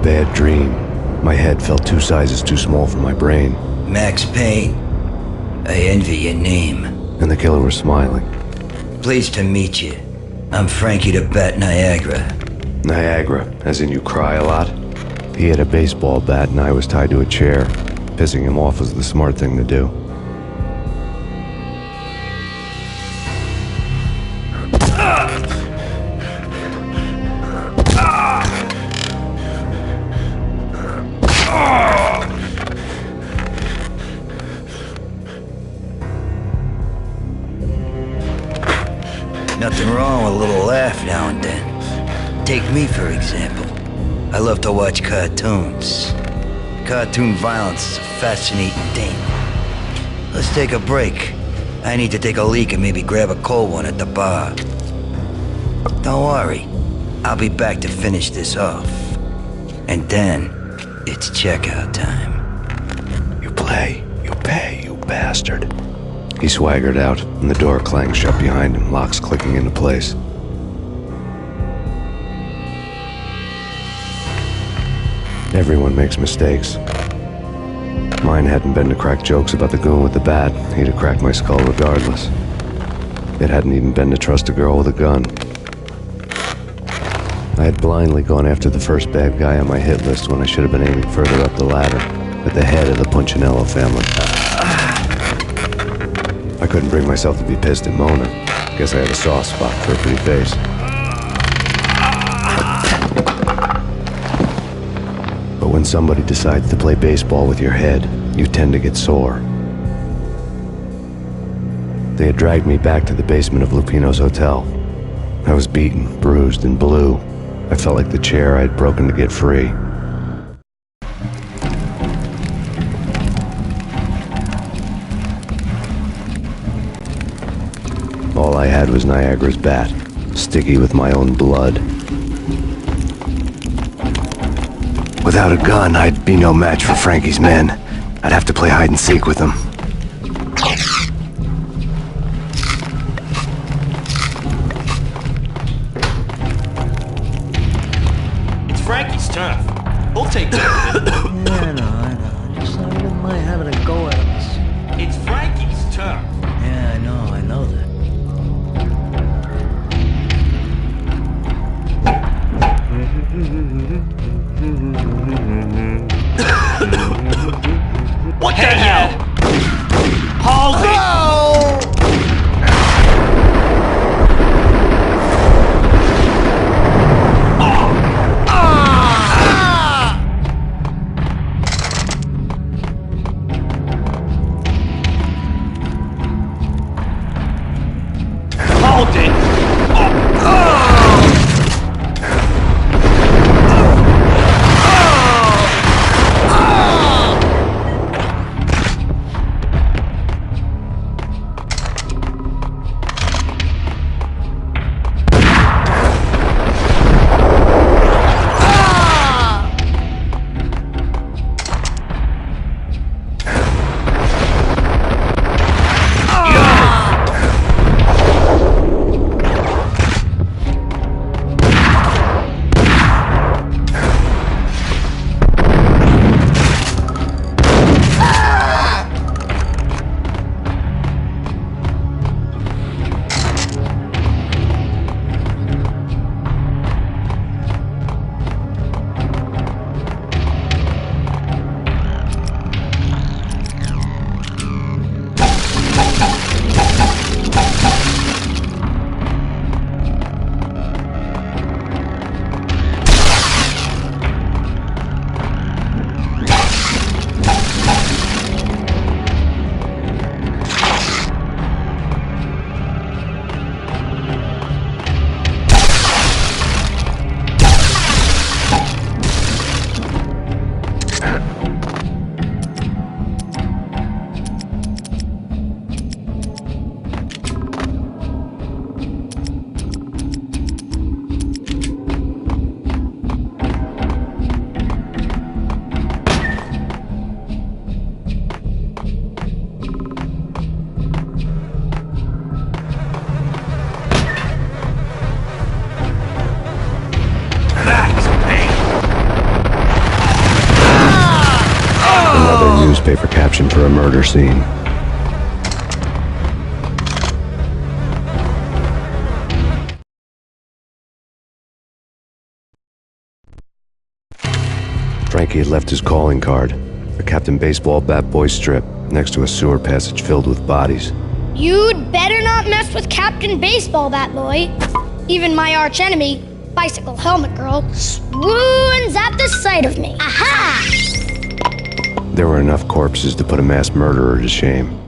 bad dream. My head felt 2 sizes too small for my brain. Max Payne. I envy your name. And the killer was smiling. Pleased to meet you. I'm Frankie the Bat Niagara. Niagara, as in you cry a lot? He had a baseball bat and I was tied to a chair. Pissing him off was the smart thing to do. Nothing wrong with a little laugh now and then. Take me, for example. I love to watch cartoons. Cartoon violence is a fascinating thing. Let's take a break. I need to take a leak and maybe grab a cold one at the bar. Don't worry. I'll be back to finish this off. And then, it's checkout time. You play, you pay, you bastard. He swaggered out, and the door clanged shut behind him, locks clicking into place. Everyone makes mistakes. Mine hadn't been to crack jokes about the goon with the bat. He'd have cracked my skull regardless. It hadn't even been to trust a girl with a gun. I had blindly gone after the first bad guy on my hit list when I should have been aiming further up the ladder, at the head of the Punchinello family. I couldn't bring myself to be pissed at Mona. Guess I had a soft spot for a pretty face. But when somebody decides to play baseball with your head, you tend to get sore. They had dragged me back to the basement of Lupino's hotel. I was beaten, bruised, and blue. I felt like the chair I had broken to get free. All I had was Niagara's bat, sticky with my own blood. Without a gun, I'd be no match for Frankie's men. I'd have to play hide and seek with them. It's Frankie's turf. We'll take care of it. Yeah, I know. Just I wouldn't mind having a go at us. It's Frankie's turf. Yeah, I know that. What the hell? Hold it! Hold it! newspaper caption for a murder scene. Frankie had left his calling card, a Captain Baseball bat boy strip, next to a sewer passage filled with bodies. You'd better not mess with Captain Baseball Bat Boy. Even my archenemy, Bicycle Helmet Girl, swoons at the sight of me. Aha! There were enough corpses to put a mass murderer to shame.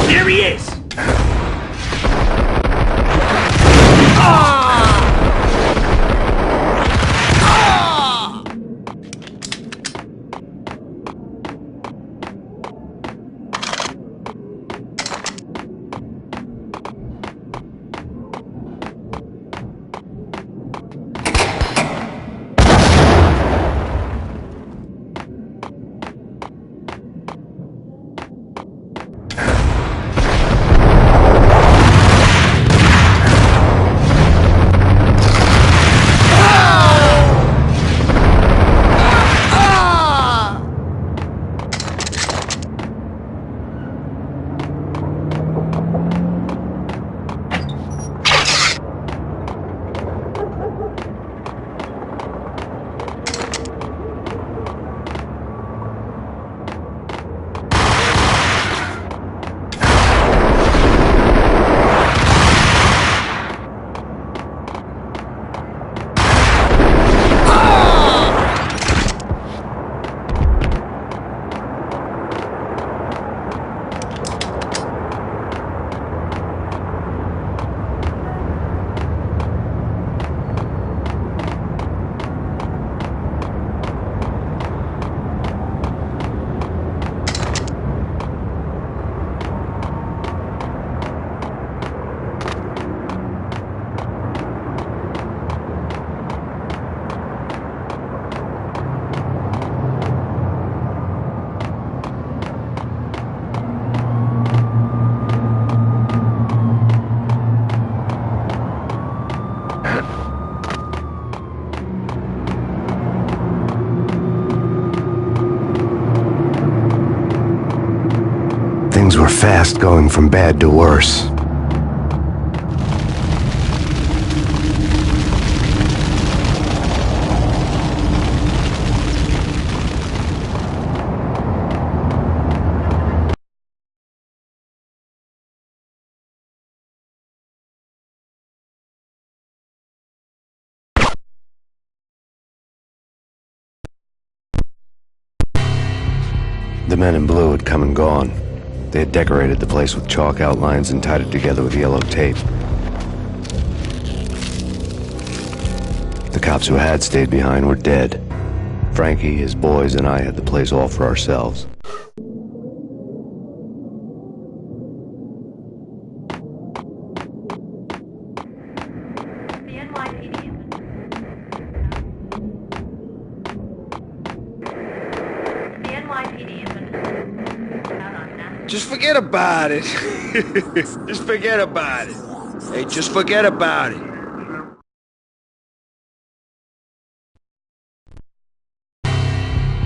There he is! Things were fast going from bad to worse. The men in blue had come and gone. They had decorated the place with chalk outlines and tied it together with yellow tape. The cops who had stayed behind were dead. Frankie, his boys, and I had the place all for ourselves. Just forget about it. Just forget about it. Hey, just forget about it.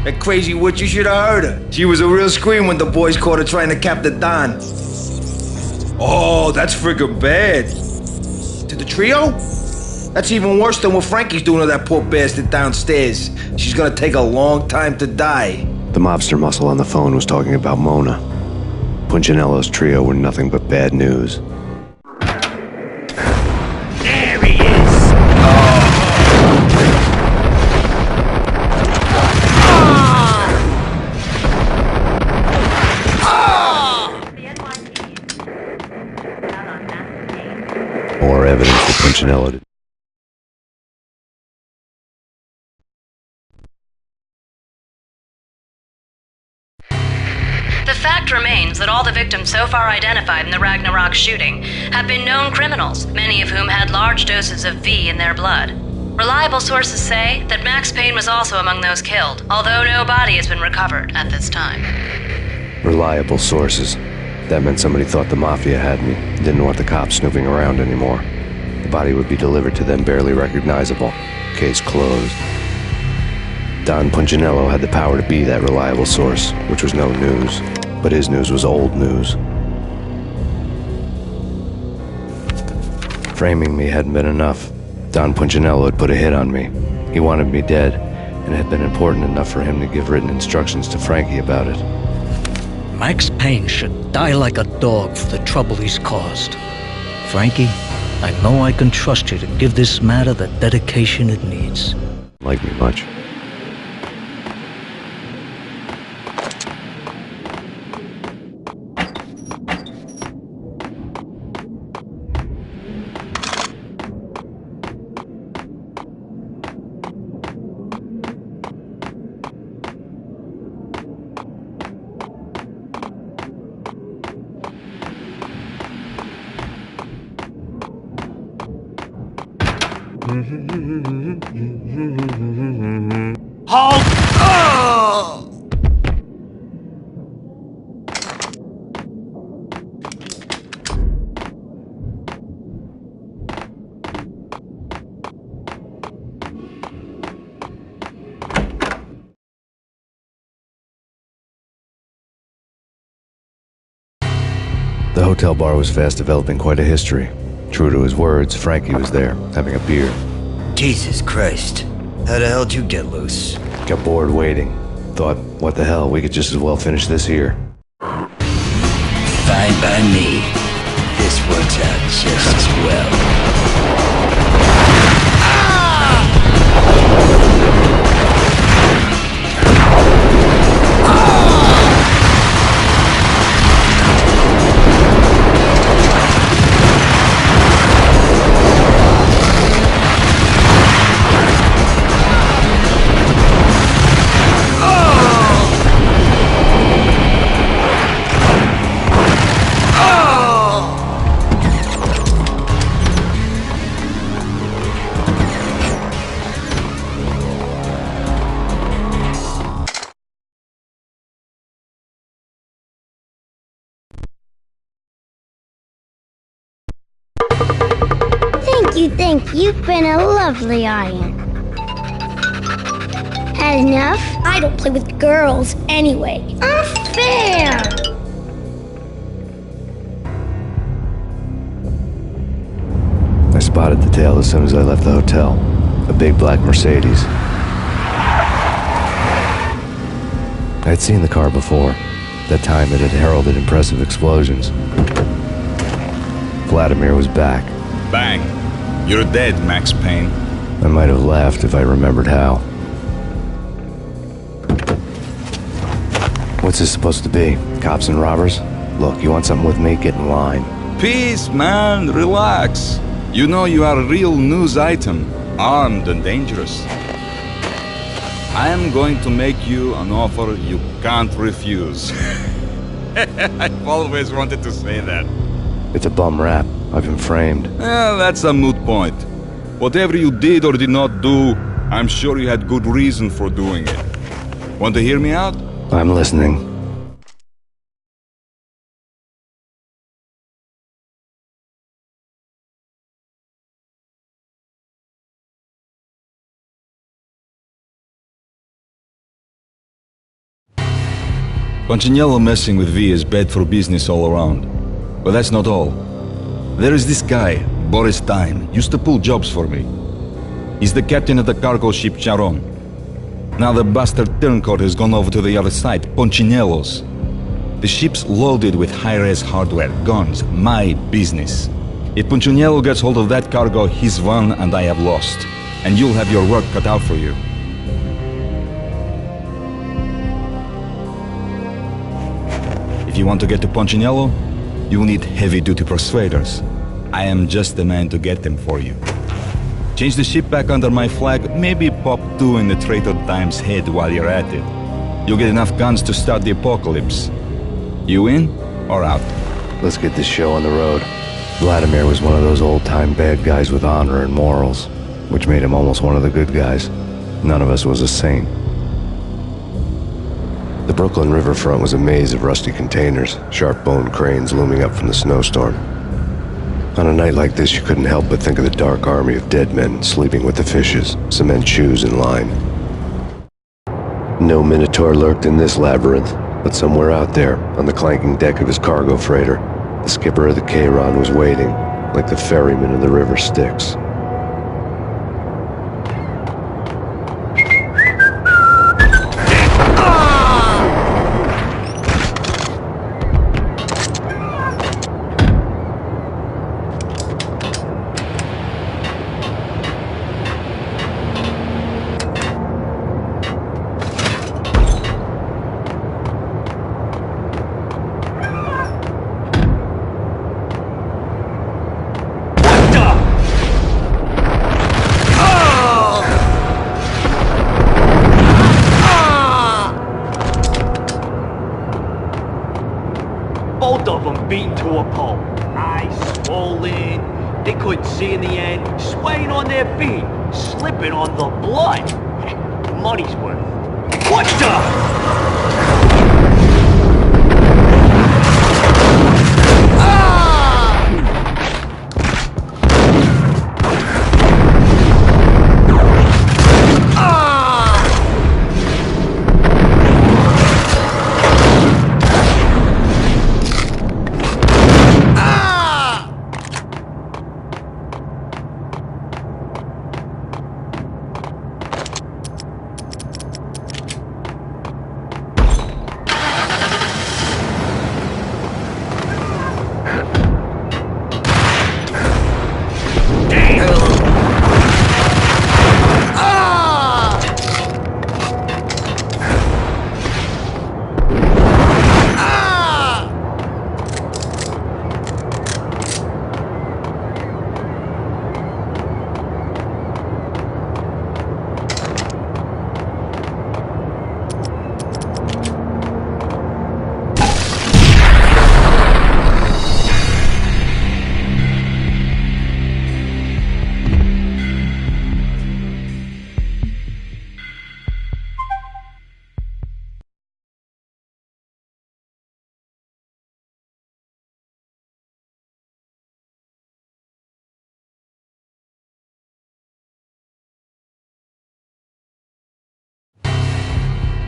That crazy witch, you should have heard her. She was a real scream when the boys caught her trying to cap the Don. Oh, that's friggin' bad. To the trio? That's even worse than what Frankie's doing to that poor bastard downstairs. She's gonna take a long time to die. The mobster muscle on the phone was talking about Mona. Punchinello's trio were nothing but bad news. There he is! More evidence that Punchinello did. The fact remains that all the victims so far identified in the Ragnarok shooting have been known criminals, many of whom had large doses of V in their blood. Reliable sources say that Max Payne was also among those killed, although no body has been recovered at this time. Reliable sources. That meant somebody thought the Mafia had me, didn't want the cops snooping around anymore. The body would be delivered to them barely recognizable. Case closed. Don Punchinello had the power to be that reliable source, which was no news. But his news was old news. Framing me hadn't been enough. Don Punchinello had put a hit on me. He wanted me dead, and it had been important enough for him to give written instructions to Frankie about it. Max Payne should die like a dog for the trouble he's caused. Frankie, I know I can trust you to give this matter the dedication it needs. Like me much. Halt! The hotel bar was fast developing quite a history. True to his words, Frankie was there, having a beer. Jesus Christ. How the hell did you get loose? Got bored waiting. Thought, what the hell, we could just as well finish this here. Fine by me. This works out just as well. Thank you. You've been a lovely iron. Had enough? I don't play with girls anyway. Unfair! I spotted the tail as soon as I left the hotel. A big black Mercedes. I had seen the car before. That time it had heralded impressive explosions. Vladimir was back. Bang. You're dead, Max Payne. I might have laughed if I remembered how. What's this supposed to be? Cops and robbers? Look, you want something with me? Get in line. Peace, man. Relax. You know you are a real news item, armed and dangerous. I am going to make you an offer you can't refuse. I've always wanted to say that. It's a bum rap. I've been framed. That's a moot point. Whatever you did or did not do, I'm sure you had good reason for doing it. Want to hear me out? I'm listening. Punchinello messing with V is bad for business all around. But that's not all. There is this guy, Boris Time, used to pull jobs for me. He's the captain of the cargo ship Charon. Now the bastard turncoat has gone over to the other side, Punchinello's. The ship's loaded with high-res hardware, guns, my business. If Punchinello gets hold of that cargo, he's won and I have lost. And you'll have your work cut out for you. If you want to get to Punchinello, you'll need heavy-duty persuaders. I am just the man to get them for you. Change the ship back under my flag, maybe pop 2 in the Traitor Time's head while you're at it. You'll get enough guns to start the apocalypse. You in or out? Let's get this show on the road. Vladimir was one of those old-time bad guys with honor and morals, which made him almost one of the good guys. None of us was a saint. The Brooklyn riverfront was a maze of rusty containers, sharp-boned cranes looming up from the snowstorm. On a night like this, you couldn't help but think of the dark army of dead men sleeping with the fishes, cement shoes in line. No Minotaur lurked in this labyrinth, but somewhere out there, on the clanking deck of his cargo freighter, the skipper of the Cheiron was waiting, like the ferryman in the river Styx. Both of them beaten to a pulp. Eyes swollen. They couldn't see in the end. Swaying on their feet. Slipping on the blood. Money's worth. What the?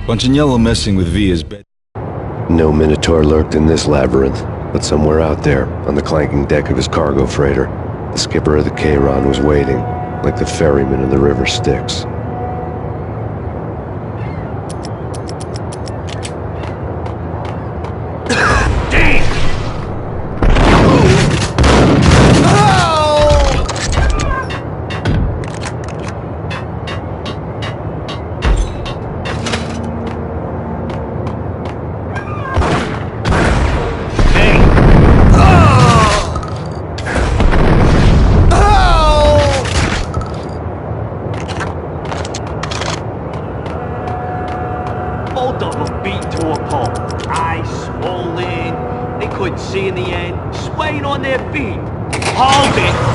Punchinello messing with V is bad. No Minotaur lurked in this labyrinth, but somewhere out there, on the clanking deck of his cargo freighter, the skipper of the Cheiron was waiting, like the ferryman in the river Styx. Hold it!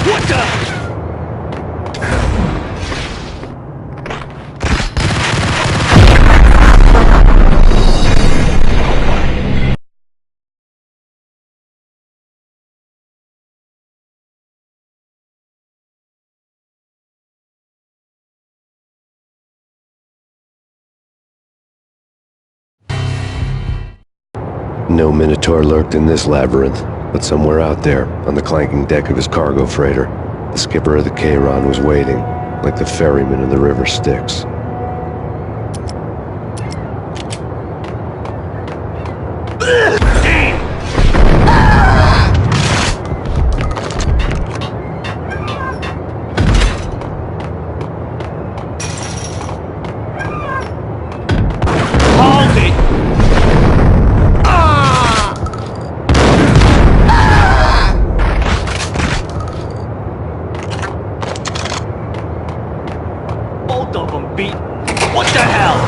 What the? No Minotaur lurked in this labyrinth, but somewhere out there, on the clanking deck of his cargo freighter, the skipper of the Chiron was waiting, like the ferryman in the river Styx. Hold it! Both of them beat. What the hell?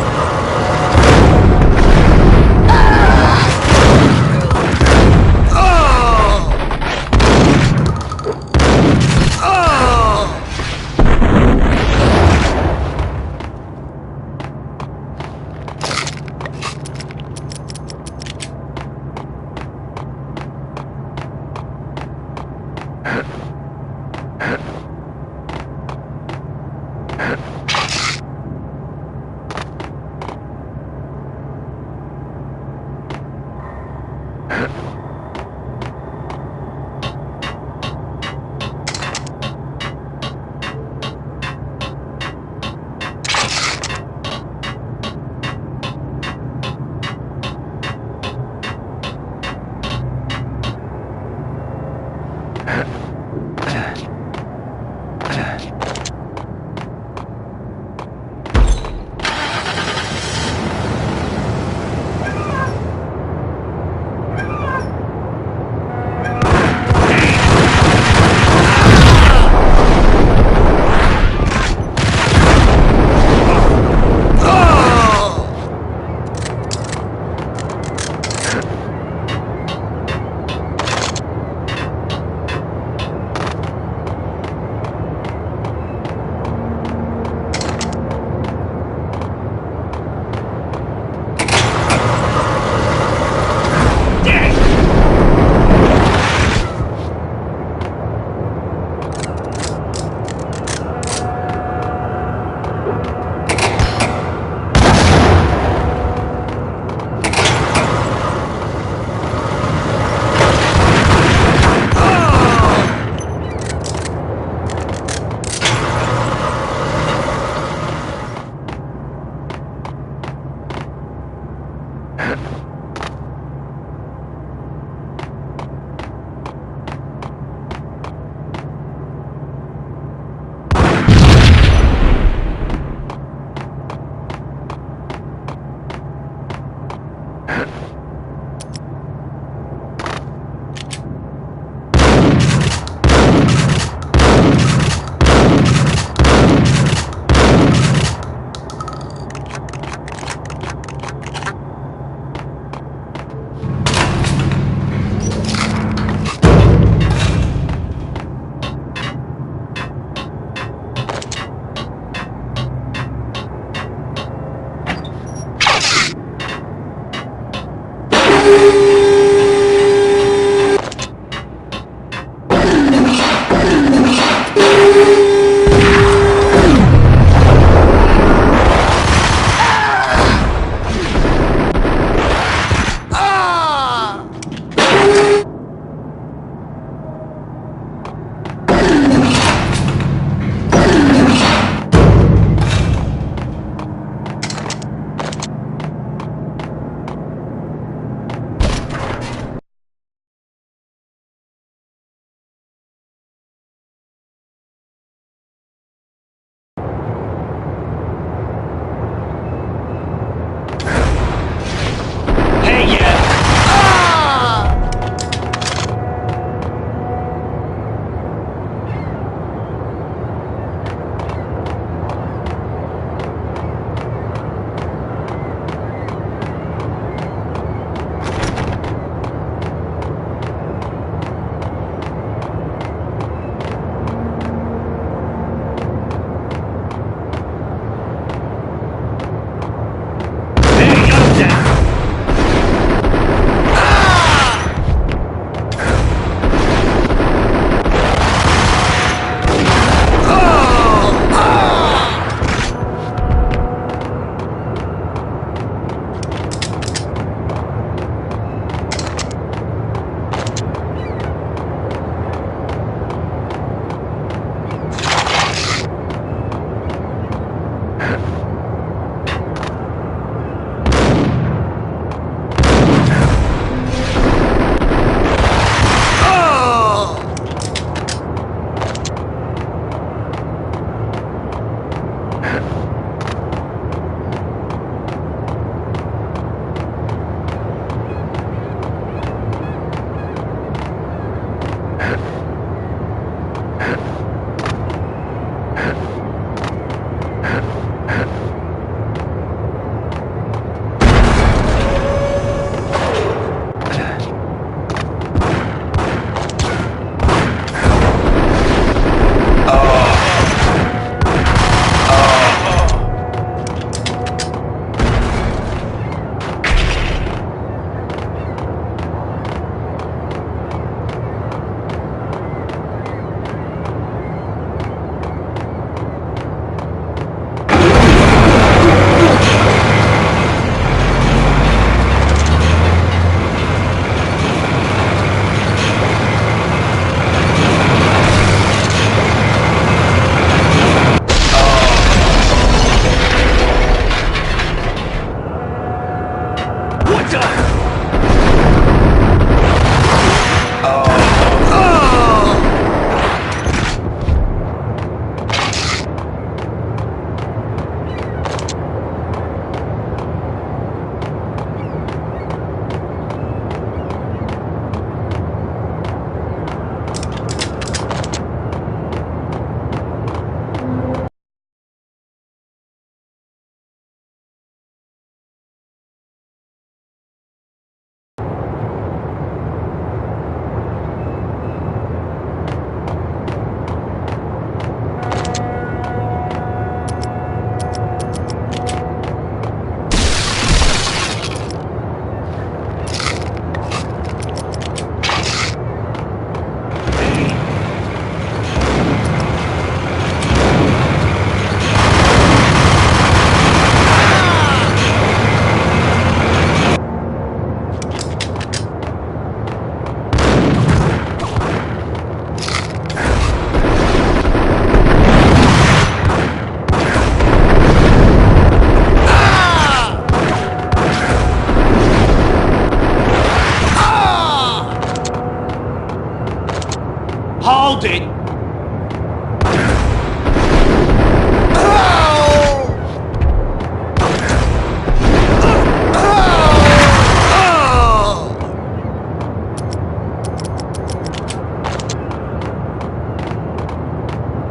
Hold it!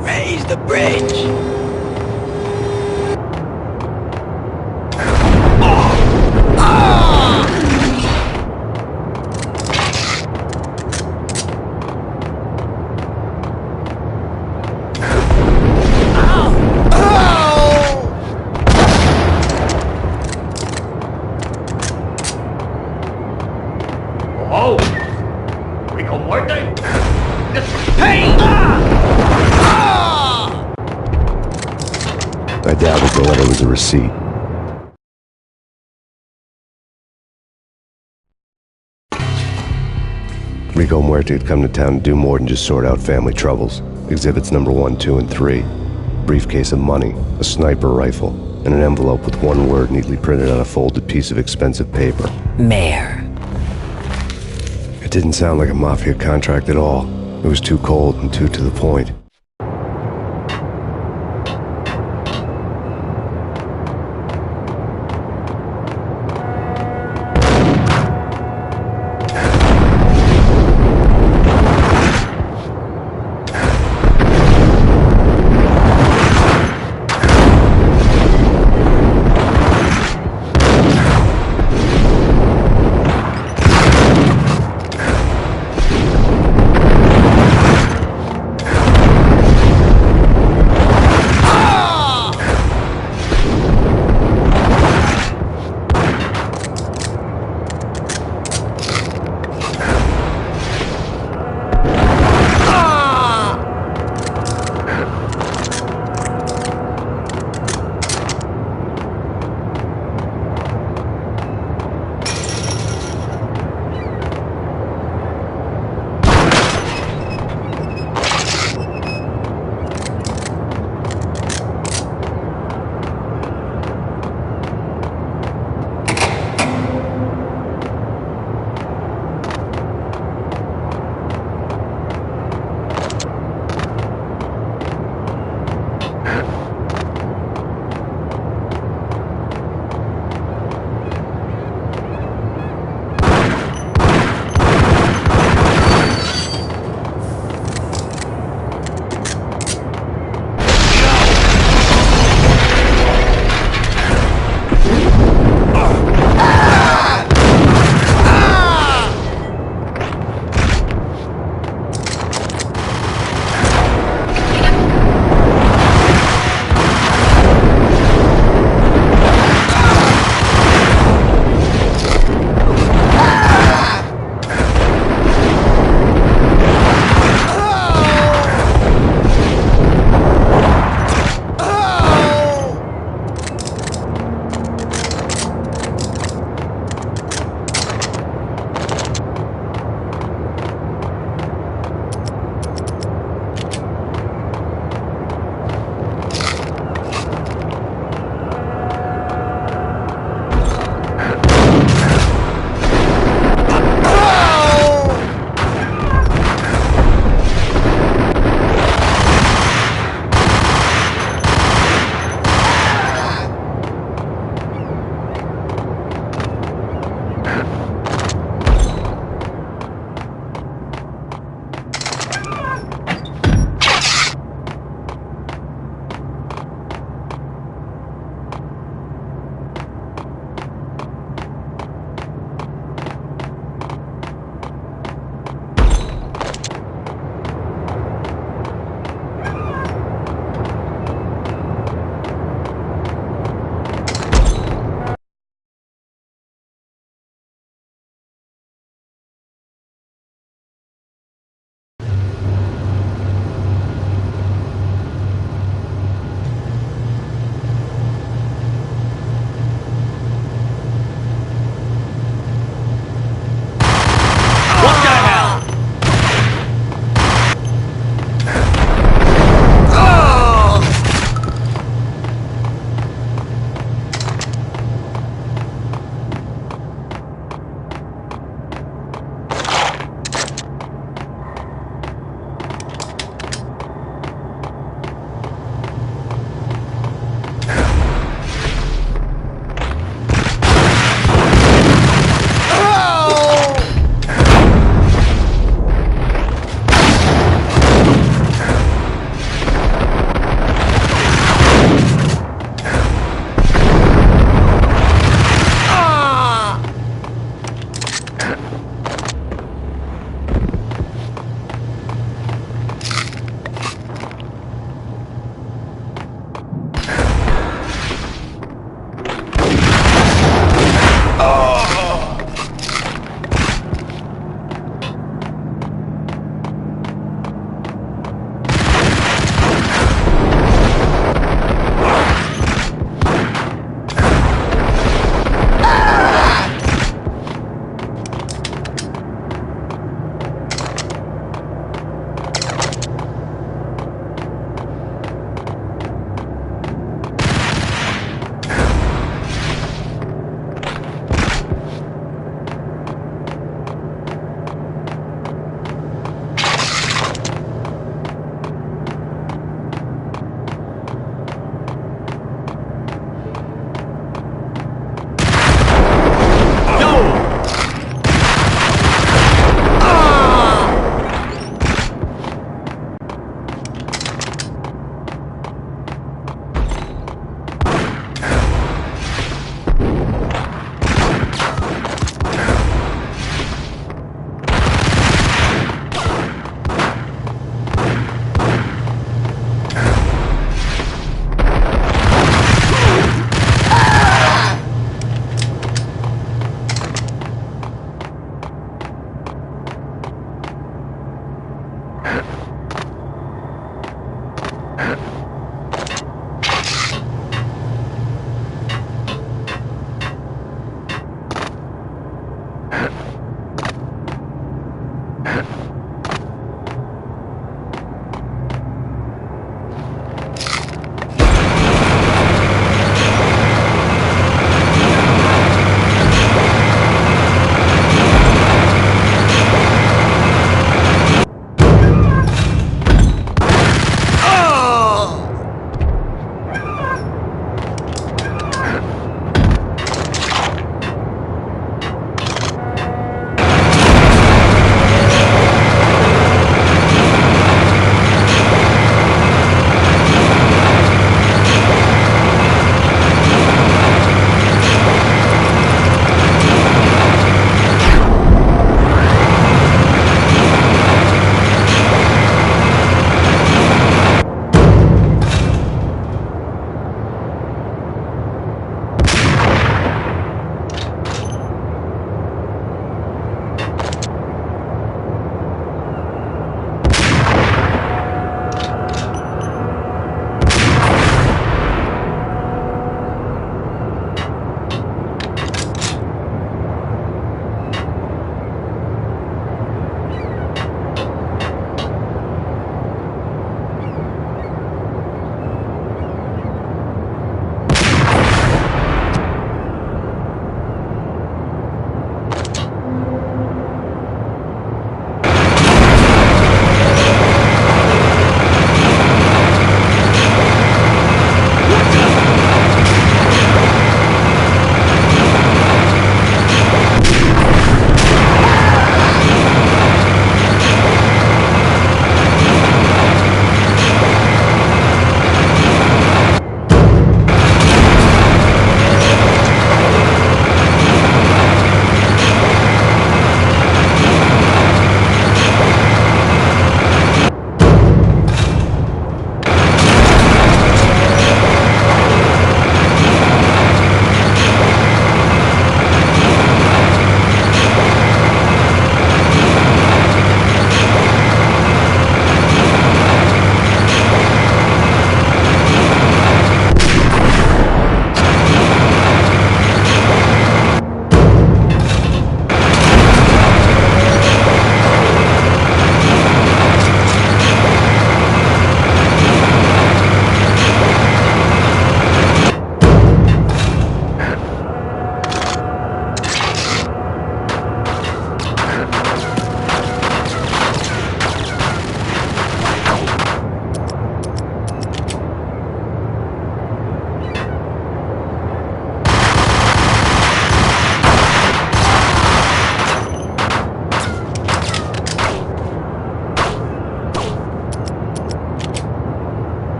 Raise the bridge. Oh! Rico Muerte? Payne! I doubted the letter was a receipt. Rico Muerte had come to town to do more than just sort out family troubles. Exhibits number 1, 2, and 3. Briefcase of money, a sniper rifle, and an envelope with one word neatly printed on a folded piece of expensive paper. Mayor. It didn't sound like a mafia contract at all. It was too cold and too to the point.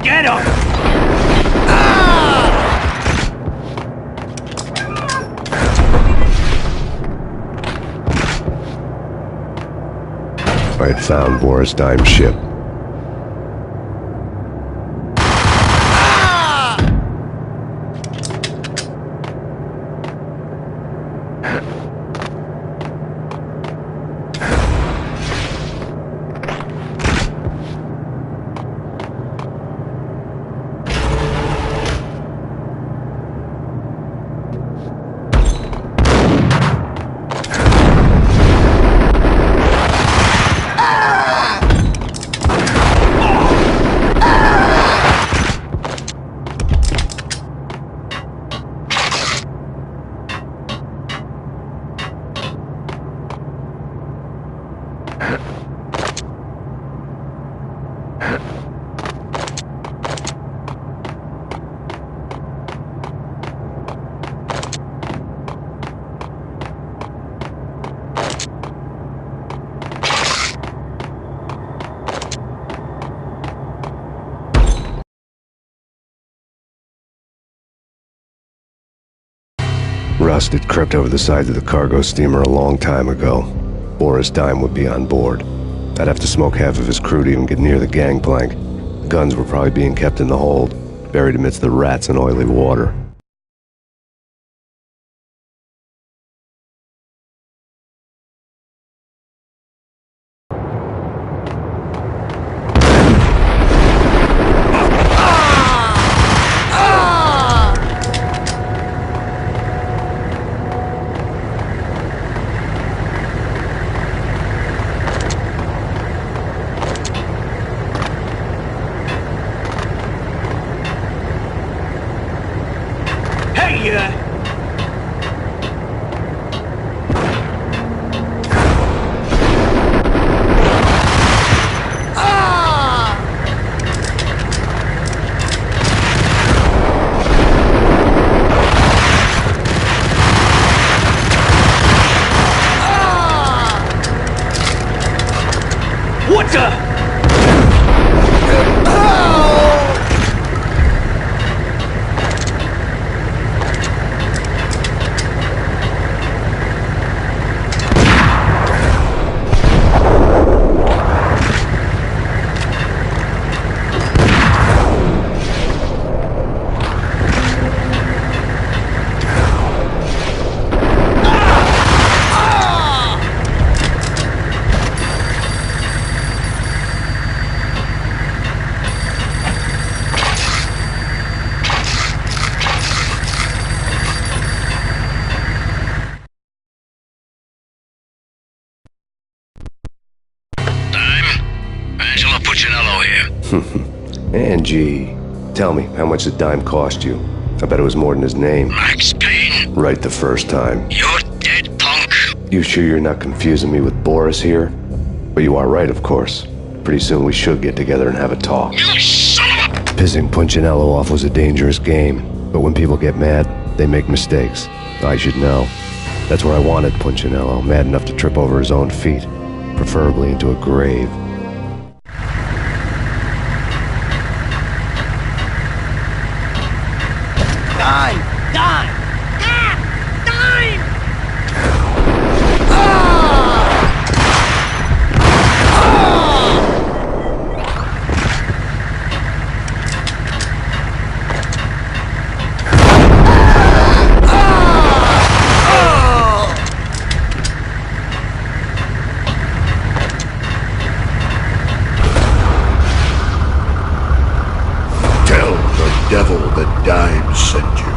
Get him! I had found Boris Dime's ship. Rust had crept over the sides of the cargo steamer a long time ago. Boris Dime would be on board. I'd have to smoke half of his crew to even get near the gangplank. The guns were probably being kept in the hold, buried amidst the rats and oily water. What the? Angie, tell me, how much did Dime cost you? I bet it was more than his name. Max Payne. Right the first time. You're dead, punk. You sure you're not confusing me with Boris here? But you are right, of course. Pretty soon we should get together and have a talk. You son of a... Pissing Punchinello off was a dangerous game, but when people get mad, they make mistakes. I should know. That's where I wanted Punchinello, mad enough to trip over his own feet, preferably into a grave. Devil that Dime sent you.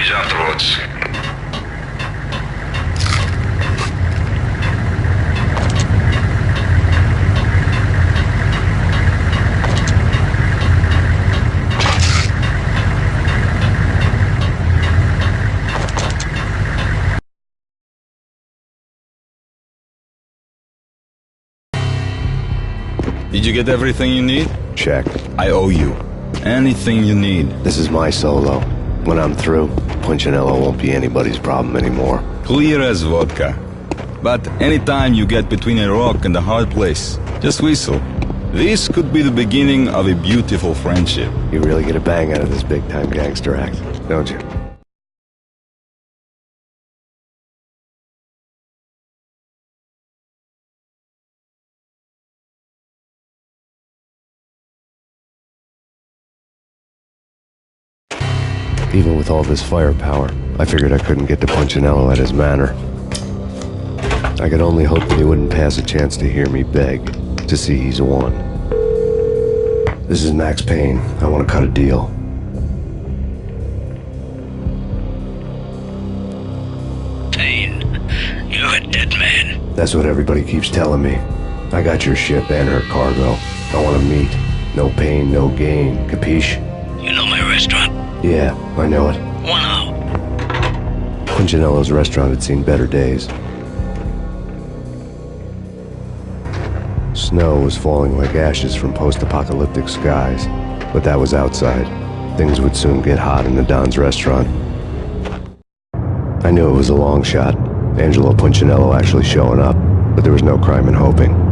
He's afterwards. Did you get everything you need? Check. I owe you. Anything you need. This is my solo. When I'm through, Punchinello won't be anybody's problem anymore. Clear as vodka. But anytime you get between a rock and a hard place, just whistle. This could be the beginning of a beautiful friendship. You really get a bang out of this big-time gangster act, don't you? Even with all this firepower, I figured I couldn't get to Punchinello at his manor. I could only hope that he wouldn't pass a chance to hear me beg, to see he's won. This is Max Payne. I want to cut a deal. Payne, you're a dead man. That's what everybody keeps telling me. I got your ship and her cargo. I want to meet. No pain, no gain. Capiche? You know my restaurant? Yeah, I know it. 1 hour. Punchinello's restaurant had seen better days. Snow was falling like ashes from post-apocalyptic skies, but that was outside. Things would soon get hot in the Don's restaurant. I knew it was a long shot, Angelo Punchinello actually showing up, but there was no crime in hoping.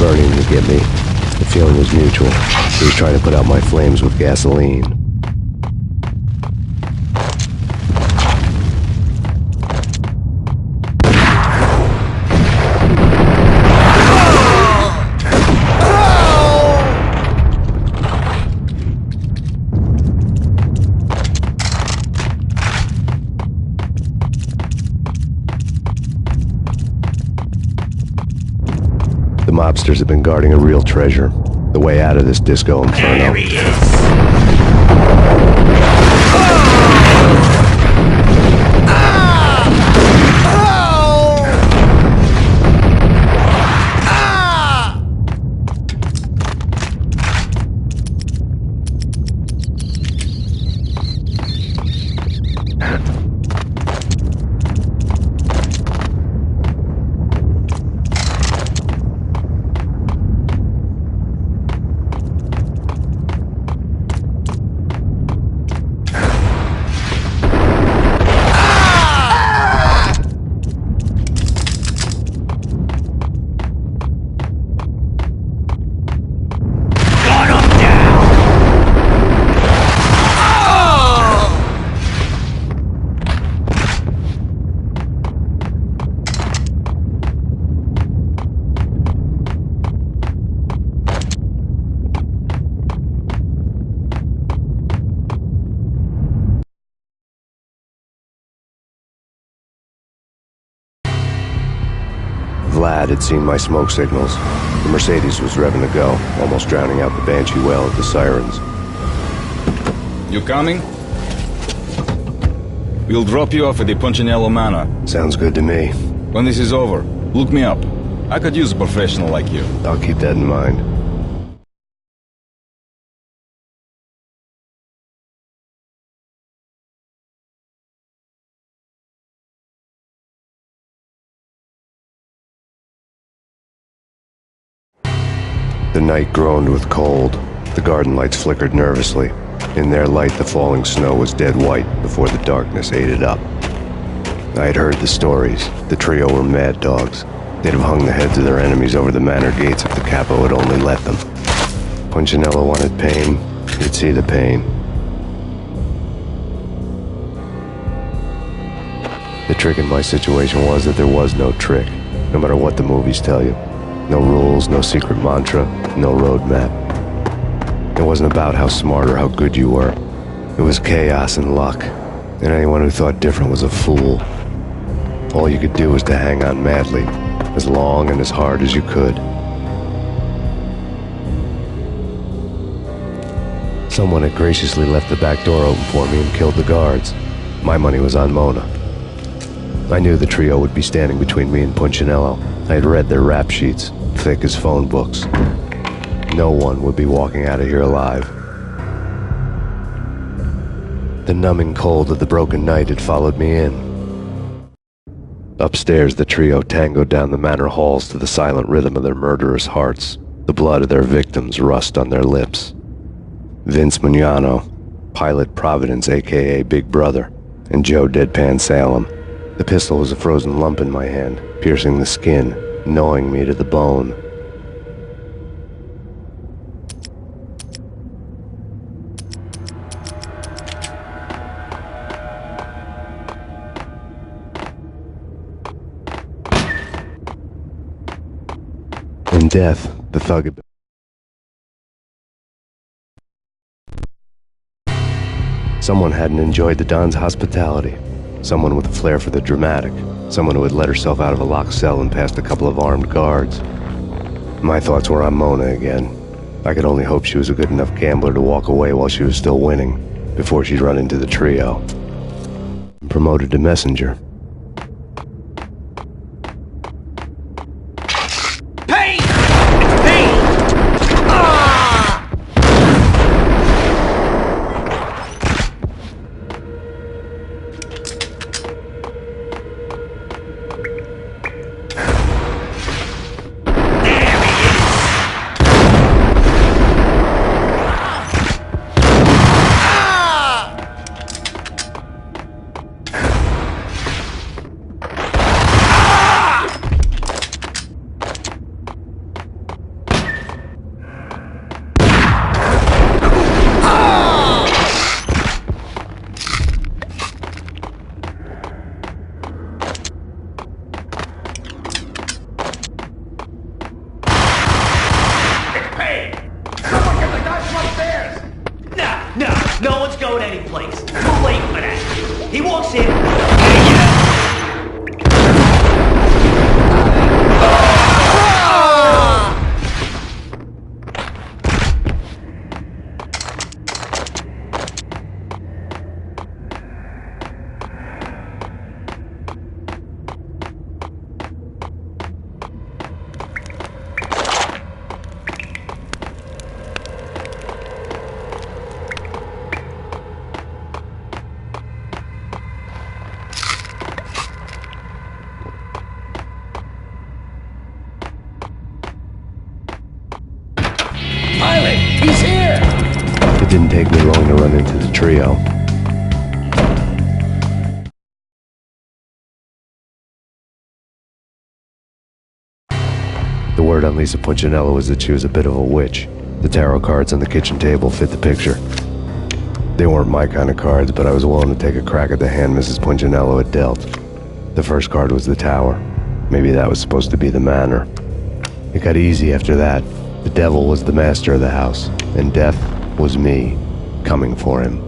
Burning to get me. The feeling was mutual. He was trying to put out my flames with gasoline. mobsters have been guarding a real treasure. The way out of this disco inferno. There he is! Vlad had seen my smoke signals. The Mercedes was revving to go, almost drowning out the banshee wail of the sirens. You coming? We'll drop you off at the Punchinello Manor. Sounds good to me. When this is over, look me up. I could use a professional like you. I'll keep that in mind. The night groaned with cold. The garden lights flickered nervously. In their light, the falling snow was dead white before the darkness ate it up. I had heard the stories. The trio were mad dogs. They'd have hung the heads of their enemies over the manor gates if the capo had only let them. Punchinello wanted Payne. He'd see the pain. The trick in my situation was that there was no trick, no matter what the movies tell you. No rules, no secret mantra, no roadmap. It wasn't about how smart or how good you were. It was chaos and luck, and anyone who thought different was a fool. All you could do was to hang on madly, as long and as hard as you could. Someone had graciously left the back door open for me and killed the guards. My money was on Mona. I knew the trio would be standing between me and Punchinello. I had read their rap sheets, thick as phone books. No one would be walking out of here alive. The numbing cold of the broken night had followed me in. Upstairs, the trio tangoed down the manor halls to the silent rhythm of their murderous hearts. The blood of their victims rust on their lips. Vince Mugnano, Pilot Providence, a.k.a. Big Brother, and Joe Deadpan Salem. The pistol was a frozen lump in my hand, piercing the skin, gnawing me to the bone. In death, the thug had been... Someone hadn't enjoyed the Don's hospitality. Someone with a flair for the dramatic. Someone who had let herself out of a locked cell and past a couple of armed guards. My thoughts were on Mona again. I could only hope she was a good enough gambler to walk away while she was still winning, before she'd run into the trio. Promoted to messenger. Payne! It's Payne! Ah! No one's going anyplace. Too late for that. He walks in. Didn't take me long to run into the trio. The word on Lisa Punchinello was that she was a bit of a witch. The tarot cards on the kitchen table fit the picture. They weren't my kind of cards, but I was willing to take a crack at the hand Mrs. Punchinello had dealt. The first card was the Tower. Maybe that was supposed to be the manor. It got easy after that. The devil was the master of the house, and death was me, coming for him.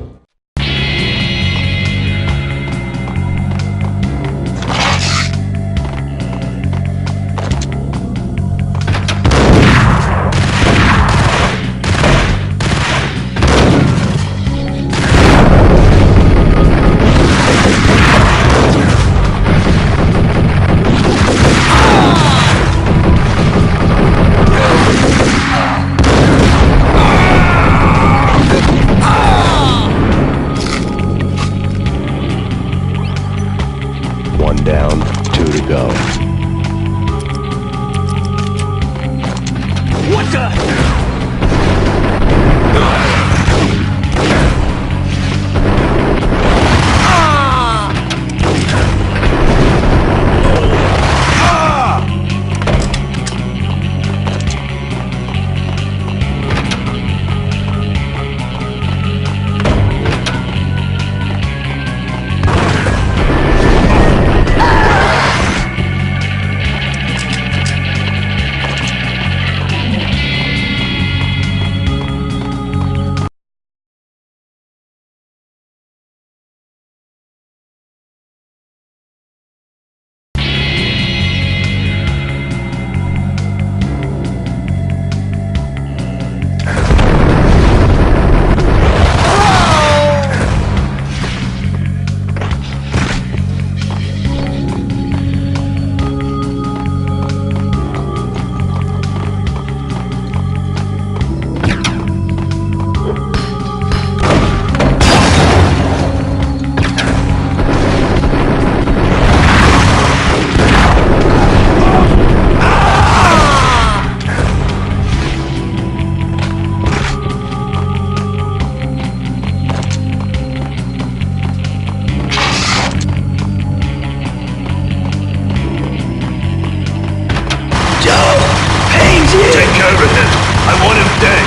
One down, 2 to go. What the? Take care of him. I want him dead.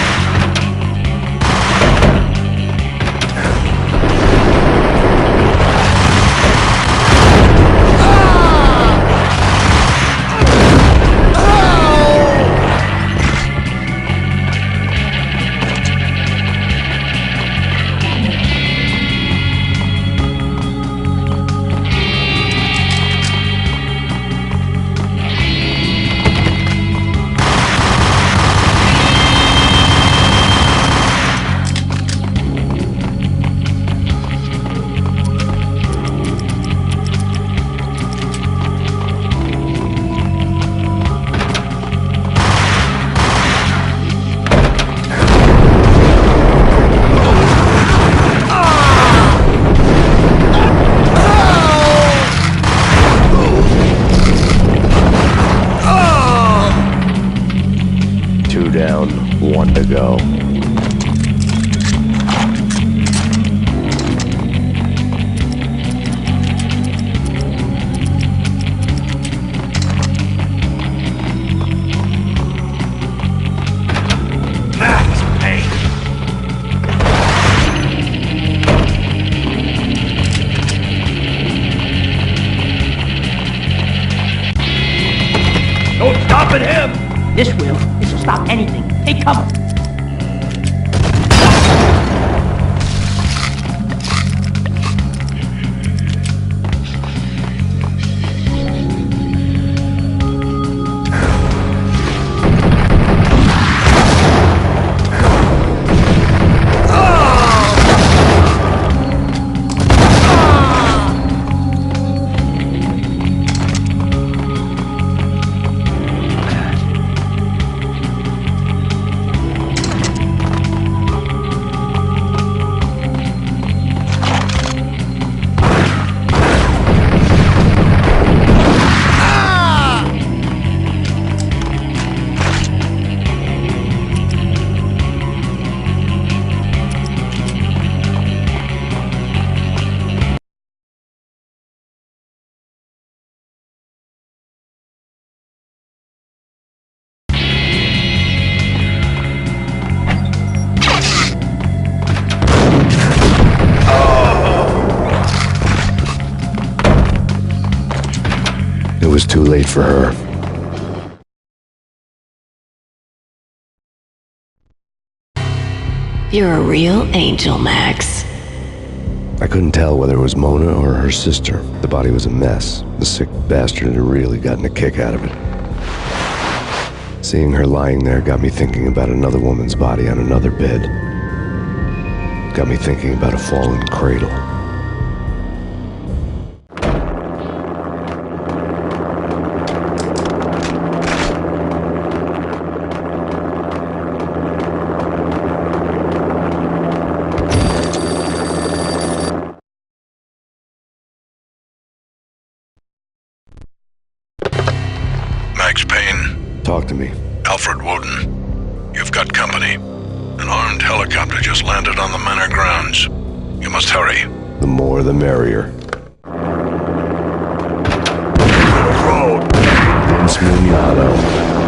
Down, 1 to go. Max Payne. No stopping him! This will stop anything. Take cover. It was too late for her. You're a real angel, Max. I couldn't tell whether it was Mona or her sister. The body was a mess. The sick bastard had really gotten a kick out of it. Seeing her lying there got me thinking about another woman's body on another bed. Got me thinking about a fallen cradle. Max Payne. Talk to me. Alfred Woden. You've got company. An armed helicopter just landed on the manor grounds. You must hurry. The more the merrier. Road. Vince Mugnado.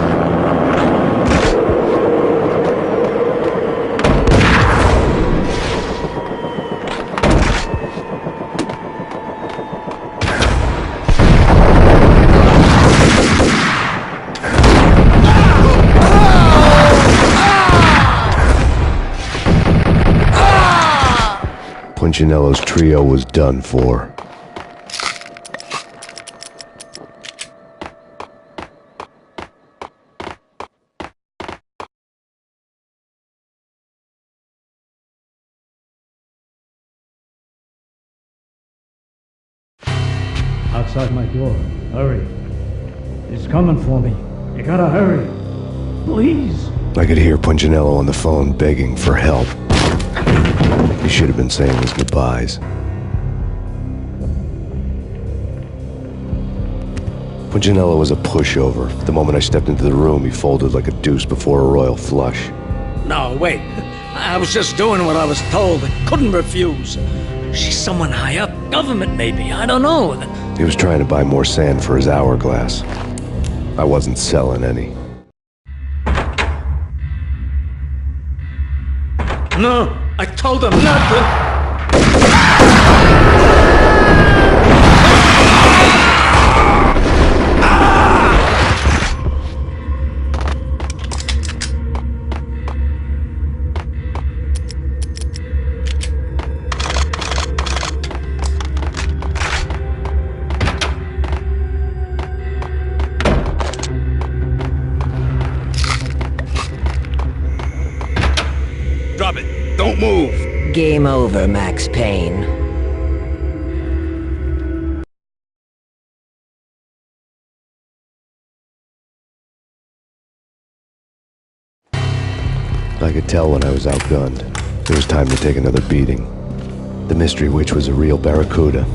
Punchinello's trio was done for. Outside my door. Hurry. He's coming for me. You gotta hurry. Please. I could hear Punchinello on the phone begging for help. He should have been saying his goodbyes. Punchinello was a pushover. The moment I stepped into the room, he folded like a deuce before a royal flush. No, wait. I was just doing what I was told. I couldn't refuse. She's someone high up. Government, maybe. I don't know. He was trying to buy more sand for his hourglass. I wasn't selling any. No, I told him not to. Drop it. Don't move. Game over, Max Payne. I could tell when I was outgunned. It was time to take another beating. The mystery witch was a real barracuda.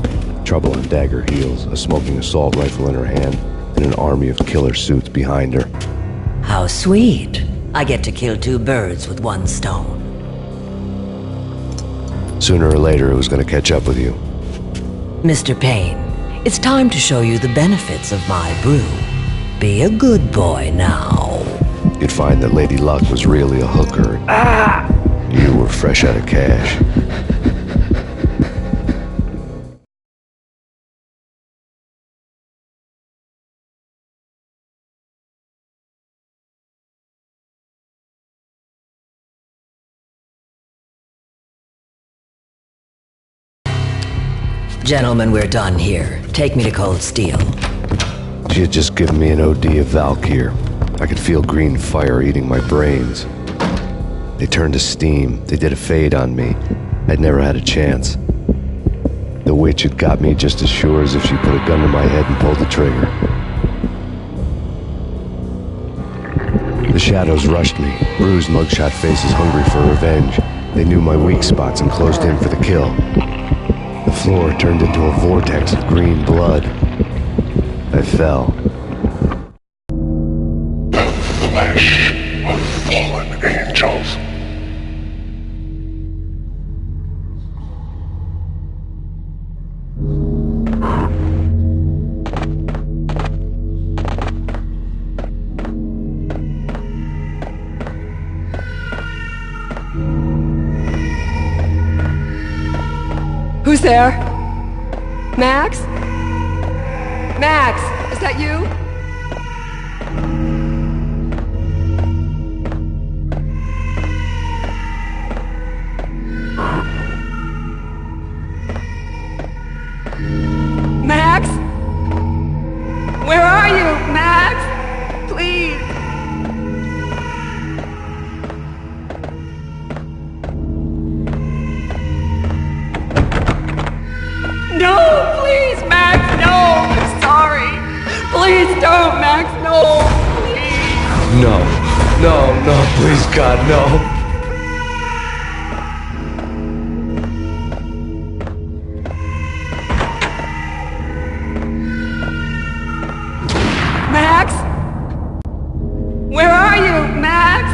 Trouble on dagger heels, a smoking assault rifle in her hand, and an army of killer suits behind her. How sweet. I get to kill two birds with one stone. Sooner or later, it was going to catch up with you. Mr. Payne, it's time to show you the benefits of my brew. Be a good boy now. You'd find that Lady Luck was really a hooker. You were fresh out of cash. Gentlemen, we're done here. Take me to Cold Steel. She had just given me an OD of Valkyr. I could feel green fire eating my brains. They turned to steam. They did a fade on me. I'd never had a chance. The witch had got me just as sure as if she put a gun to my head and pulled the trigger. The shadows rushed me, bruised mugshot faces hungry for revenge. They knew my weak spots and closed in for the kill. The floor turned into a vortex of green blood. I fell. The flesh of fallen angels. Who's there? Max? Max, is that you? Max? Where are you, Max? Please. No, please, Max, no. I'm sorry. Please don't, Max, no. Please. No, please, God, no. Max? Where are you, Max?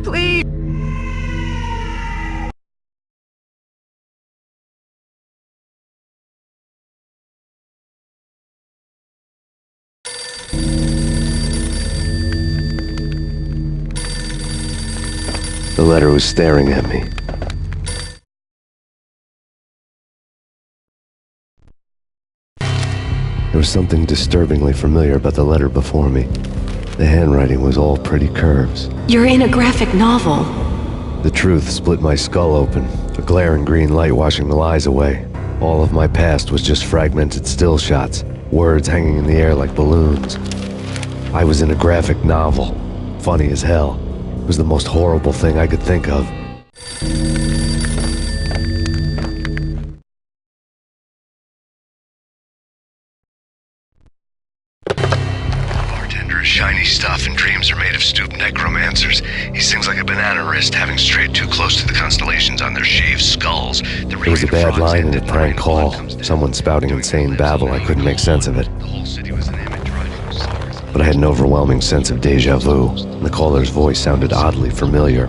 Please. The letter was staring at me. There was something disturbingly familiar about the letter before me. The handwriting was all pretty curves. You're in a graphic novel. The truth split my skull open, a glaring green light washing the lies away. All of my past was just fragmented still shots, words hanging in the air like balloons. I was in a graphic novel. Funny as hell. It was the most horrible thing I could think of. Bartender is shiny stuff and dreams are made of stooped necromancers. He sings like a banana wrist, having strayed too close to the constellations on their shaved skulls. There was a bad line in a prank call. Someone spouting insane babble. I couldn't make sense of it. But I had an overwhelming sense of déjà vu, and the caller's voice sounded oddly familiar.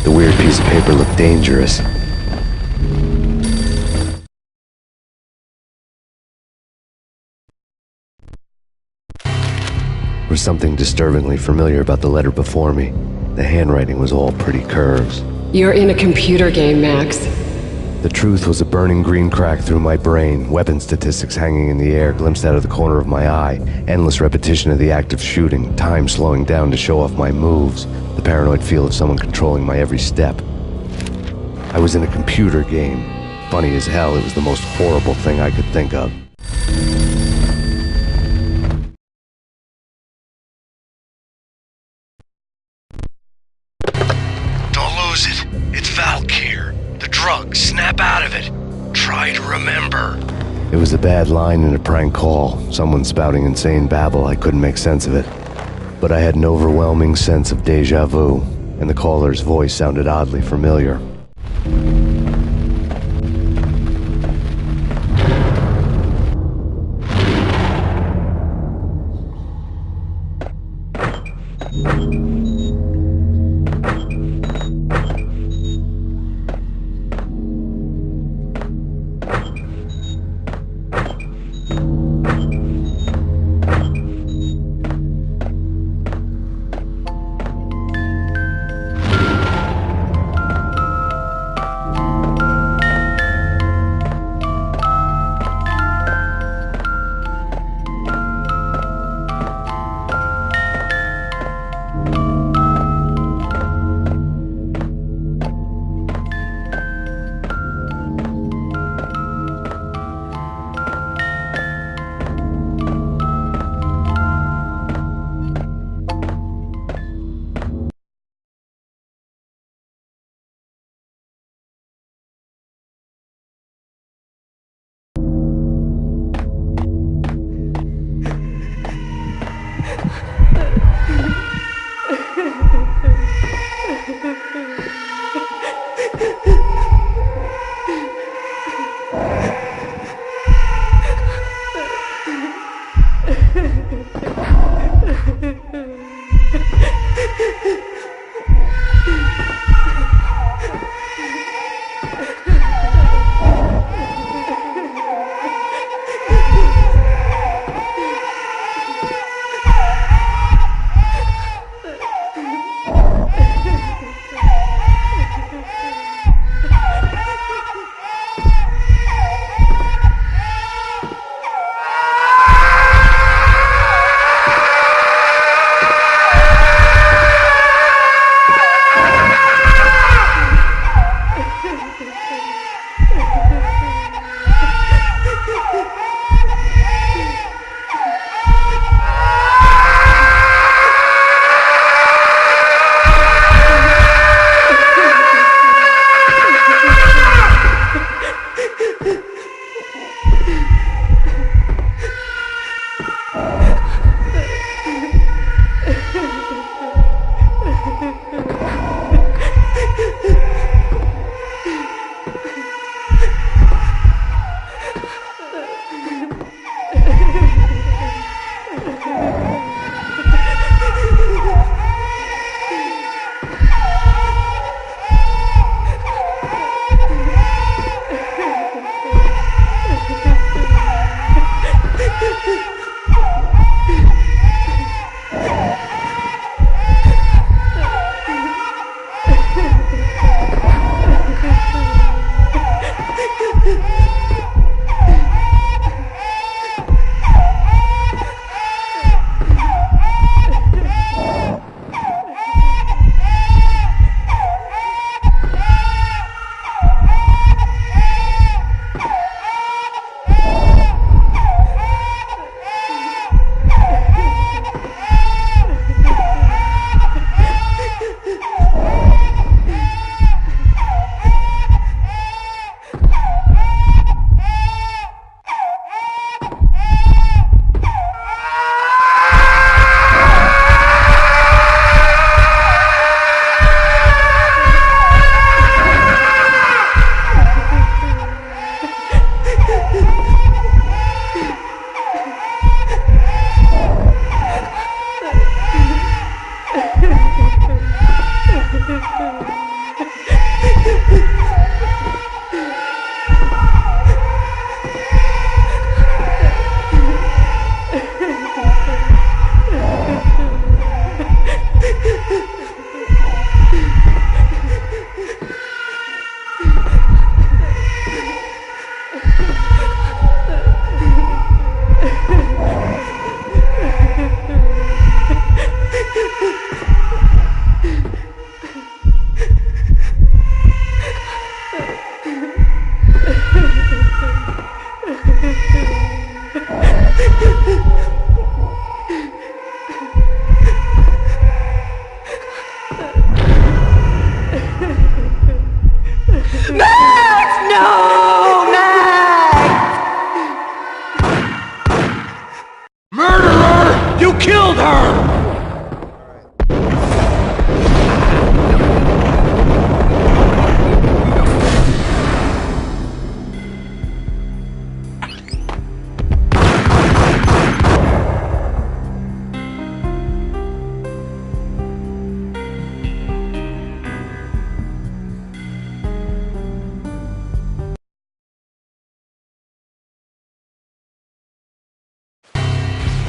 The weird piece of paper looked dangerous. There was something disturbingly familiar about the letter before me. The handwriting was all pretty curves. You're in a computer game, Max. The truth was a burning green crack through my brain, weapon statistics hanging in the air, glimpsed out of the corner of my eye, endless repetition of the act of shooting, time slowing down to show off my moves, the paranoid feel of someone controlling my every step. I was in a computer game. Funny as hell, it was the most horrible thing I could think of. Snap out of it. Try to remember. It was a bad line in a prank call. Someone spouting insane babble. I couldn't make sense of it. But I had an overwhelming sense of déjà vu, and the caller's voice sounded oddly familiar.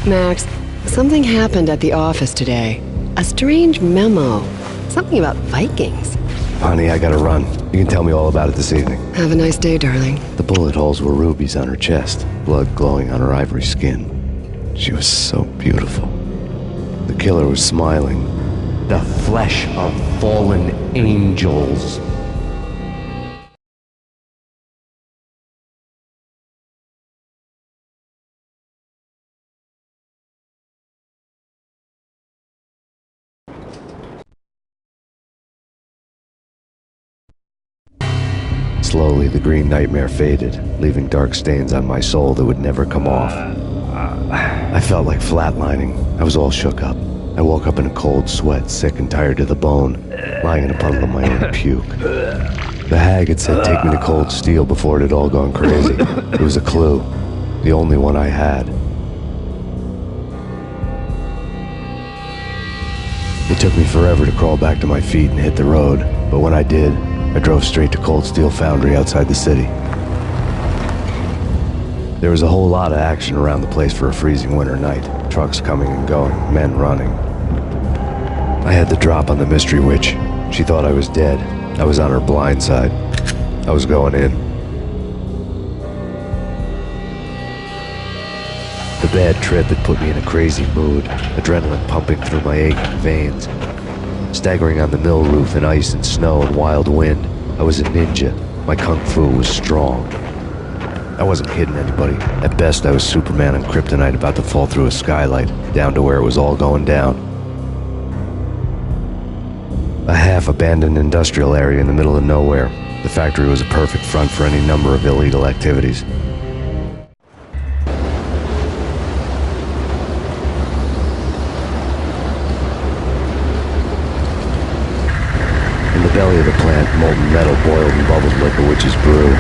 Max, something happened at the office today. A strange memo. Something about Vikings. Honey, I gotta run. You can tell me all about it this evening. Have a nice day, darling. The bullet holes were rubies on her chest, blood glowing on her ivory skin. She was so beautiful. The killer was smiling. The flesh of fallen angels. Slowly, the green nightmare faded, leaving dark stains on my soul that would never come off. I felt like flatlining. I was all shook up. I woke up in a cold sweat, sick and tired to the bone, lying in a puddle of my own puke. The hag had said take me to Cold Steel before it had all gone crazy. It was a clue, the only one I had. It took me forever to crawl back to my feet and hit the road, but when I did, I drove straight to Cold Steel Foundry outside the city. There was a whole lot of action around the place for a freezing winter night. Trucks coming and going, men running. I had the drop on the mystery witch. She thought I was dead. I was on her blind side. I was going in. The bad trip had put me in a crazy mood, adrenaline pumping through my aching veins. Staggering on the mill roof in ice and snow and wild wind, I was a ninja. My kung fu was strong. I wasn't kidding anybody. At best, I was Superman on kryptonite about to fall through a skylight, down to where it was all going down. A half-abandoned industrial area in the middle of nowhere. The factory was a perfect front for any number of illegal activities. In the belly of the plant, molten metal boiled and bubbled like a witch's brew.